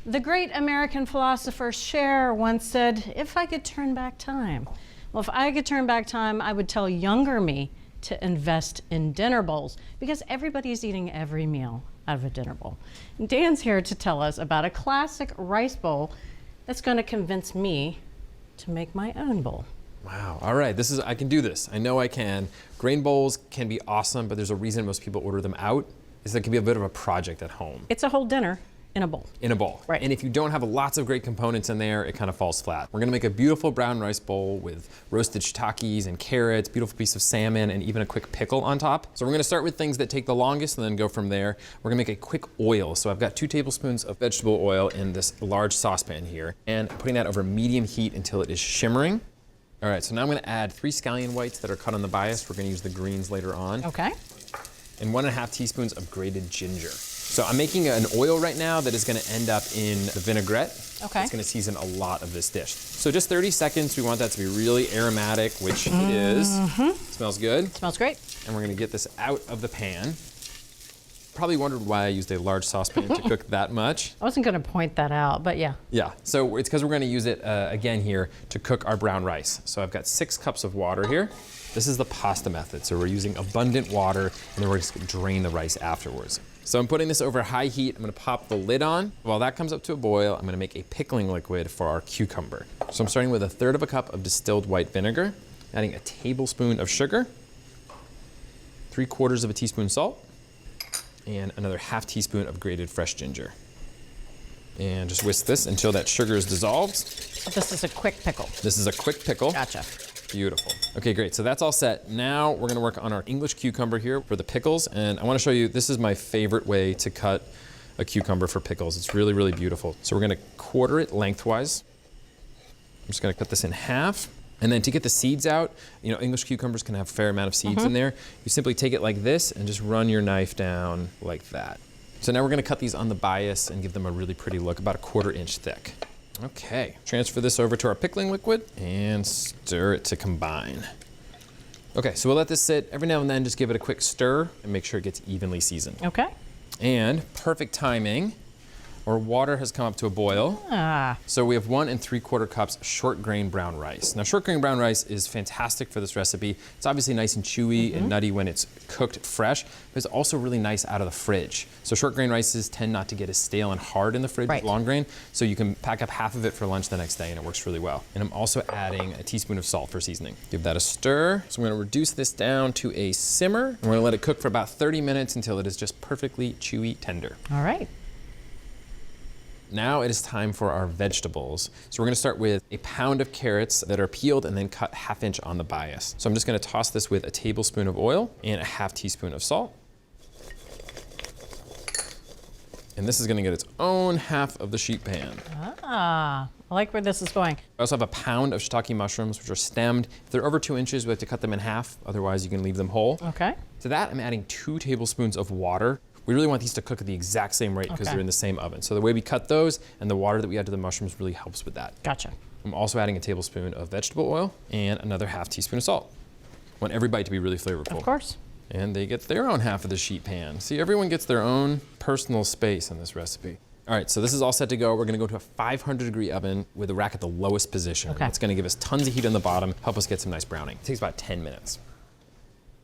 The great American philosopher Cher once said, if I could turn back time. Well, if I could turn back time, I would tell younger me to invest in dinner bowls because everybody's eating every meal out of a dinner bowl. And Dan's here to tell us about a classic rice bowl that's going to convince me to make my own bowl. Wow, all right, I can do this. I know I can. Grain bowls can be awesome, but there's a reason most people order them out, is that it can be a bit of a project at home. It's a whole dinner in a bowl. In a bowl. Right. And if you don't have lots of great components in there, it kind of falls flat. We're gonna make a beautiful brown rice bowl with roasted shiitakes and carrots, beautiful piece of salmon, and even a quick pickle on top. So we're gonna start with things that take the longest and then go from there. We're gonna make a quick oil. So I've got 2 tablespoons of vegetable oil in this large saucepan here, and putting that over medium heat until it is shimmering. All right, so now I'm gonna add 3 scallion whites that are cut on the bias. We're gonna use the greens later on. Okay. And 1.5 teaspoons of grated ginger. So I'm making an oil right now that is gonna end up in the vinaigrette. Okay. It's gonna season a lot of this dish. So just 30 seconds, we want that to be really aromatic, which it is. Smells good. Smells great. And we're gonna get this out of the pan. Probably wondered why I used a large saucepan to cook that much. I wasn't gonna point that out, but yeah. Yeah, so it's because we're gonna use it again here to cook our brown rice. So I've got 6 cups of water here. This is the pasta method, so we're using abundant water, and then we're just gonna drain the rice afterwards. So I'm putting this over high heat. I'm gonna pop the lid on. While that comes up to a boil, I'm gonna make a pickling liquid for our cucumber. So I'm starting with 1/3 cup of distilled white vinegar, adding a tablespoon of sugar, 3/4 teaspoon salt, and another 1/2 teaspoon of grated fresh ginger. And just whisk this until that sugar is dissolved. So this is a quick pickle. This is a quick pickle. Gotcha. Beautiful. Okay, great. So that's all set. Now we're gonna work on our English cucumber here for the pickles. And I wanna show you, this is my favorite way to cut a cucumber for pickles. It's really, really beautiful. So we're gonna quarter it lengthwise. I'm just gonna cut this in half. And then to get the seeds out, you know, English cucumbers can have a fair amount of seeds in there. You simply take it like this and just run your knife down like that. So now we're gonna cut these on the bias and give them a really pretty look, about 1/4 inch thick. Okay, transfer this over to our pickling liquid and stir it to combine. Okay, so we'll let this sit. Every now and then, just give it a quick stir and make sure it gets evenly seasoned. Okay. And perfect timing, our water has come up to a boil. So we have 1 3/4 cups short grain brown rice. Now short grain brown rice is fantastic for this recipe. It's obviously nice and chewy and nutty when it's cooked fresh, but it's also really nice out of the fridge. So short grain rices tend not to get as stale and hard in the fridge as long grain, so you can pack up half of it for lunch the next day and it works really well. And I'm also adding a teaspoon of salt for seasoning. Give that a stir. So I'm gonna reduce this down to a simmer, and we're gonna let it cook for about 30 minutes until it is just perfectly chewy tender. All right. Now it is time for our vegetables. So we're gonna start with a pound of carrots that are peeled and then cut 1/2 inch on the bias. So I'm just gonna toss this with a tablespoon of oil and a 1/2 teaspoon of salt. And this is gonna get its own half of the sheet pan. I like where this is going. I also have a pound of shiitake mushrooms, which are stemmed. If they're over 2 inches, we have to cut them in half. Otherwise, you can leave them whole. Okay. To that, I'm adding 2 tablespoons of water. We really want these to cook at the exact same rate because they're in the same oven. So the way we cut those and the water that we add to the mushrooms really helps with that. Gotcha. I'm also adding a tablespoon of vegetable oil and another 1/2 teaspoon of salt. I want every bite to be really flavorful. Of course. And they get their own half of the sheet pan. See, everyone gets their own personal space in this recipe. All right, so this is all set to go. We're gonna go to a 500-degree oven with the rack at the lowest position. Okay. It's gonna give us tons of heat on the bottom, help us get some nice browning. It takes about 10 minutes.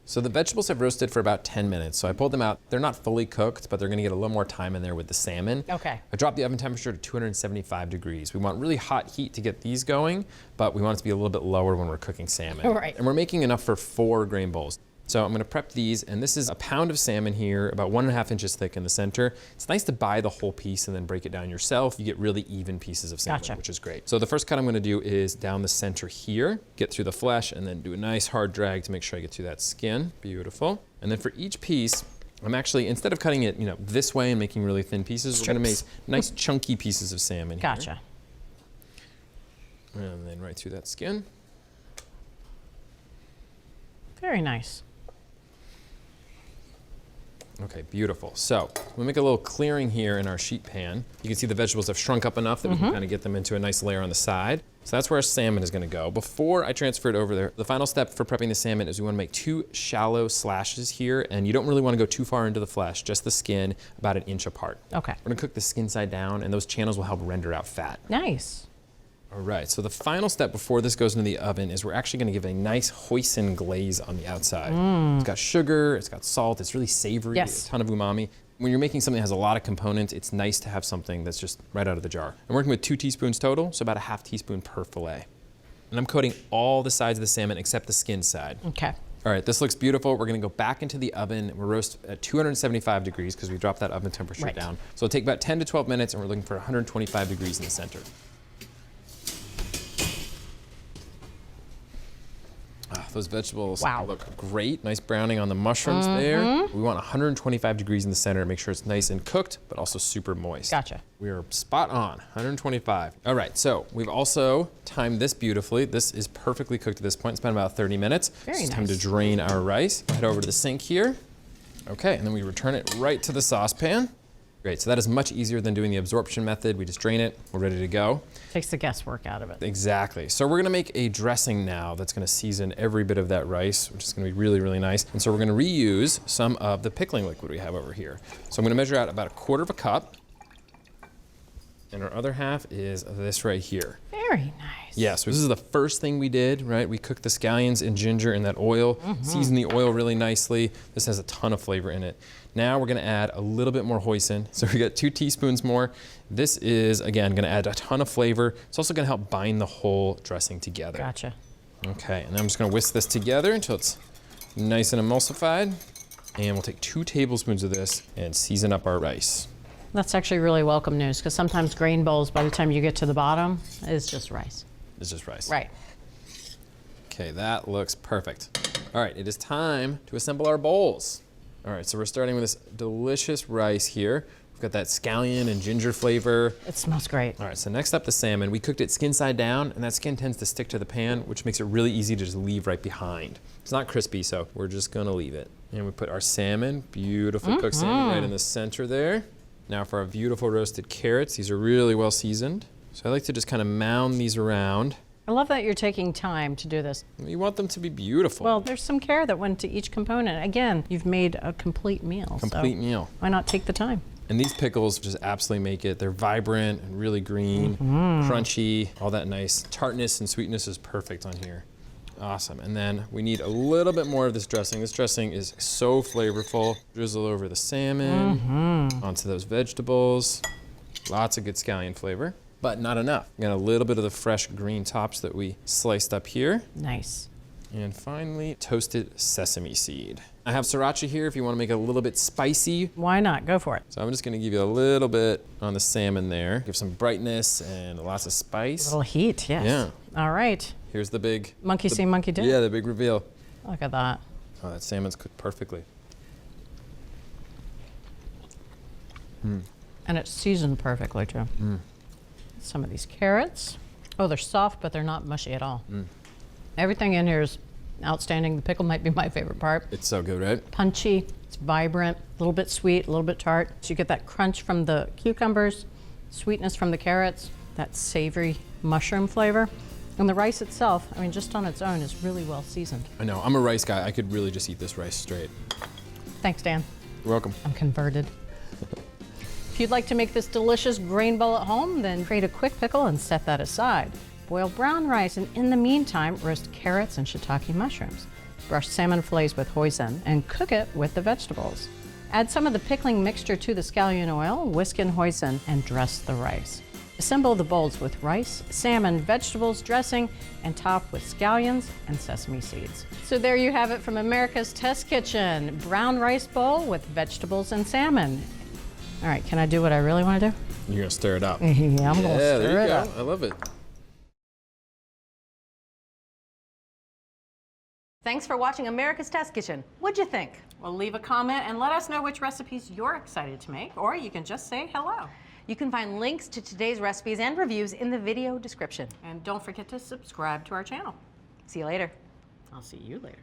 So the vegetables have roasted for about 10 minutes. So I pulled them out. They're not fully cooked, but they're gonna get a little more time in there with the salmon. Okay. I dropped the oven temperature to 275 degrees. We want really hot heat to get these going, but we want it to be a little bit lower when we're cooking salmon. Right. And we're making enough for 4 grain bowls. So I'm gonna prep these, and this is a pound of salmon here, about 1.5 inches thick in the center. It's nice to buy the whole piece and then break it down yourself. You get really even pieces of salmon, which is great. So the first cut I'm gonna do is down the center here, get through the flesh, and then do a nice hard drag to make sure I get through that skin. Beautiful. And then for each piece, I'm actually, instead of cutting it, this way and making really thin pieces, we're gonna make nice chunky pieces of salmon here. Gotcha. And then right through that skin. Very nice. Okay, beautiful. So we'll make a little clearing here in our sheet pan. You can see the vegetables have shrunk up enough that we can kind of get them into a nice layer on the side. So that's where our salmon is gonna go. Before I transfer it over there, the final step for prepping the salmon is we wanna make 2 shallow slashes here, and you don't really wanna go too far into the flesh, just the skin, about 1 inch apart. Okay. We're gonna cook the skin side down, and those channels will help render out fat. Nice. All right, so the final step before this goes into the oven is we're actually gonna give a nice hoisin glaze on the outside. It's got sugar, it's got salt, it's really savory, Yes. a ton of umami. When you're making something that has a lot of components, it's nice to have something that's just right out of the jar. I'm working with 2 teaspoons total, so about 1/2 teaspoon per fillet. And I'm coating all the sides of the salmon except the skin side. Okay. All right, this looks beautiful. We're gonna go back into the oven. We'll roast at 275 degrees because we dropped that oven temperature Right. down. So it'll take about 10 to 12 minutes, and we're looking for 125 degrees in the center. Those vegetables look great. Nice browning on the mushrooms there. We want 125 degrees in the center to make sure it's nice and cooked, but also super moist. Gotcha. We are spot on, 125. All right, so we've also timed this beautifully. This is perfectly cooked at this point. It's been about 30 minutes. Very It's nice. time to drain our rice. Head over to the sink here. Okay, and then we return it right to the saucepan. Great, so that is much easier than doing the absorption method. We just drain it, we're ready to go. Takes the guesswork out of it. Exactly. So we're gonna make a dressing now that's gonna season every bit of that rice, which is gonna be really, really nice. And so we're gonna reuse some of the pickling liquid we have over here. So I'm gonna measure out about 1/4 cup. And our other half is this right here. Very nice. Yeah, so this is the first thing we did, right? We cooked the scallions in ginger in that oil, seasoned the oil really nicely. This has a ton of flavor in it. Now we're gonna add a little bit more hoisin. So we got 2 teaspoons more. This is, again, gonna add a ton of flavor. It's also gonna help bind the whole dressing together. Gotcha. Okay, and then I'm just gonna whisk this together until it's nice and emulsified. And we'll take 2 tablespoons of this and season up our rice. That's actually really welcome news because sometimes grain bowls, by the time you get to the bottom, is just rice. It's just rice. Right. Okay, that looks perfect. All right, it is time to assemble our bowls. All right, so we're starting with this delicious rice here. We've got that scallion and ginger flavor. It smells great. All right, so next up the salmon. We cooked it skin side down, and that skin tends to stick to the pan, which makes it really easy to just leave right behind. It's not crispy, so we're just gonna leave it. And we put our salmon, beautiful cooked salmon right in the center there. Now for our beautiful roasted carrots, these are really well seasoned. So I like to just kind of mound these around. I love that you're taking time to do this. You want them to be beautiful. Well, there's some care that went to each component. Again, you've made a complete meal. Complete so meal. Why not take the time? And these pickles just absolutely make it. They're vibrant and really green, crunchy, all that nice tartness and sweetness is perfect on here. Awesome, and then we need a little bit more of this dressing. This dressing is so flavorful. Drizzle over the salmon, onto those vegetables. Lots of good scallion flavor, but not enough. We got a little bit of the fresh green tops that we sliced up here. Nice. And finally, toasted sesame seed. I have sriracha here if you want to make it a little bit spicy. Why not? Go for it. So I'm just gonna give you a little bit on the salmon there. Give some brightness and lots of spice. A little heat, yes. Yeah. All right. Here's the big... Monkey see, monkey do. Yeah, the big reveal. Look at that. Oh, that salmon's cooked perfectly. And it's seasoned perfectly too. Some of these carrots. Oh, they're soft, but they're not mushy at all. Everything in here is outstanding. The pickle might be my favorite part. It's so good, right? Punchy, it's vibrant, a little bit sweet, a little bit tart. So you get that crunch from the cucumbers, sweetness from the carrots, that savory mushroom flavor. And the rice itself, I mean, just on its own is really well seasoned. I know, I'm a rice guy. I could really just eat this rice straight. Thanks, Dan. You're welcome. I'm converted. If you'd like to make this delicious grain bowl at home, then create a quick pickle and set that aside. Boil brown rice, and in the meantime, roast carrots and shiitake mushrooms. Brush salmon fillets with hoisin and cook it with the vegetables. Add some of the pickling mixture to the scallion oil, whisk in hoisin, and dress the rice. Assemble the bowls with rice, salmon, vegetables, dressing, and top with scallions and sesame seeds. So there you have it from America's Test Kitchen. Brown rice bowl with vegetables and salmon. All right, can I do what I really want to do? You're gonna stir it up. Yeah, I'm gonna there stir you it go. up. I love it. Thanks for watching America's Test Kitchen. What'd you think? Well, leave a comment and let us know which recipes you're excited to make, or you can just say hello. You can find links to today's recipes and reviews in the video description. And don't forget to subscribe to our channel. See you later. I'll see you later.